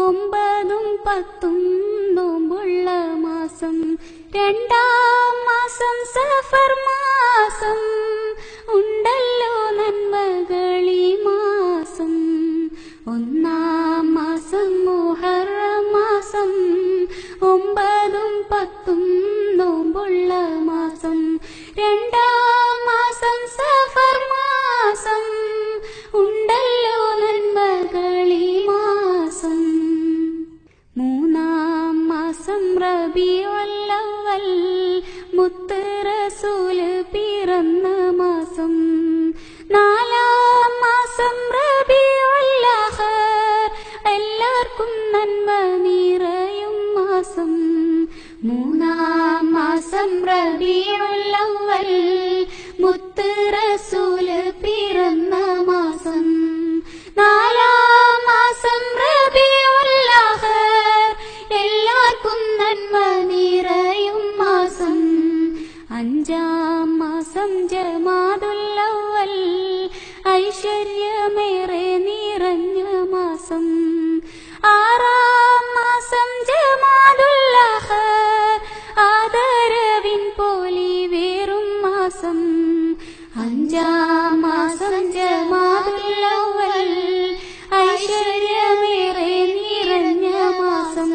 ഒമ്പതും പത്തും നോമ്പുള്ള മാസം, രണ്ടാം മാസം സഫർ മാസം, ഉണ്ടല്ലോ നന്മകളീ മാസം. ഒന്നാം മാസം മുഹറം മാസം, ഒമ്പതും പത്തും നോമ്പുള്ള മാസം, രണ്ടാം മാസം സഫർ മാസം, ഉണ്ടല്ലോ നന്മകളീ മാസം. മൂന്നാം മാസം റബീഉൽ അവ്വൽ, മുത്ത് റസൂല് പിറന്ന മാസം. നാലാം മാസം റബീഉൽ ആഖിർ, എല്ലാവർക്കും നന്മ നിറയും മാസം. മൂന്നാം മാസം റബീഉൽ അവ്വൽ, മുത്ത് റസൂല് പിറന്ന മാസം. നാലാം മാസം റബീഉൽ ആഖിർ, എല്ലാവർക്കും നന്മ നിറയും മാസം. അഞ്ചാം മാസം ജമാദുൽ അവ്വൽ, ഐശ്വര്യമേറെ നിറഞ്ഞ മാസം. ആറാം മാസം ജമാദുൽ ആഖിർ, ആദരവിൻ പൊലിവേറും മാസം. അഞ്ചാം മാസം ജമാദുൽ അവ്വൽ, ഐശ്വര്യമേറെ നിറഞ്ഞ മാസം.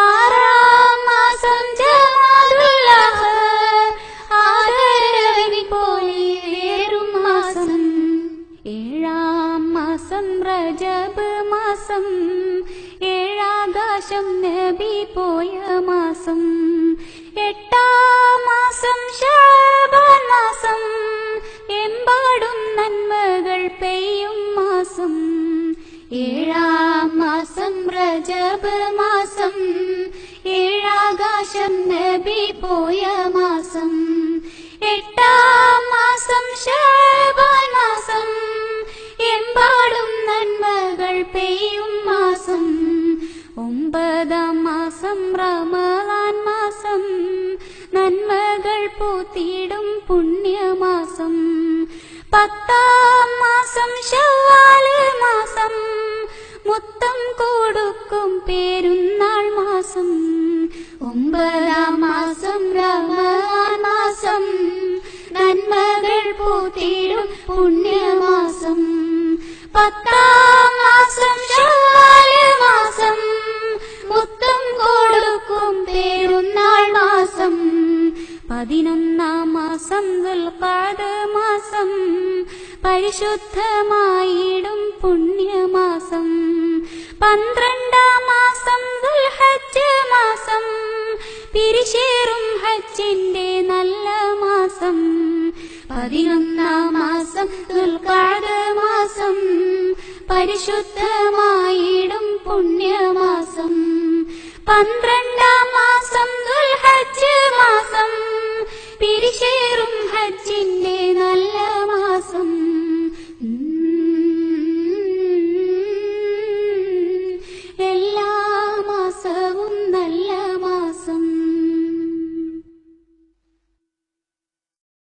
ആറാം മാസം ജമാദുൽ ആഖിർ, ആദരവിൻ പൊലിവേറും മാസം. ഏഴാം മാസം റജബ് മാസം, ഏഴാകാശം നബി പോയ മാസം. എട്ടാം മാസം ശഅബാൻ മാസം, എമ്പാടും നന്മകൾ പെയ്യും മാസം. ഏഴാം മാസം റജബ് മാസം, ഏഴാകാശം നബി പോയ മാസം. എട്ടാം മാസം ശഅബാൻ മാസം, എമ്പാടും നന്മകൾ പെയ്യും മാസം. ഒമ്പതാം മാസം റമളാൻ മാസം, നന്മകൾ പൂത്തിടും പുണ്യമാസം. പത്താം മാസം ശവ്വാൽ മാസം, മുത്തം കൊടുക്കും പെരുന്നാൾ മാസം. ഒമ്പതാം മാസം റമളാൻ മാസം, നന്മകൾ പൂത്തിടും പുണ്യമാസം. പത്താം മാസം ശവ്വാൽ മാസം, മുത്തം കൊടുക്കും പെരുന്നാൾ മാസം. പതിനൊന്നാം മാസം ദുൽഖഅദ മാസം, പരിശുദ്ധമായിടും പുണ്യമാസം. പന്ത്രണ്ടാം മാസം ദുൽഹജ്ജ് മാസം, പിരിശേറും ഹജ്ജിന്റെ നല്ല മാസം. പതിനൊന്നാം മാസം ദുൽഖഅദ മാസം, പരിശുദ്ധമായിടും പുണ്യമാസം. പന്ത്രണ്ടാം മാസം ദുൽഹജ്ജ് മാസം, പിരിശേറും ഹജ്ജിന്റെ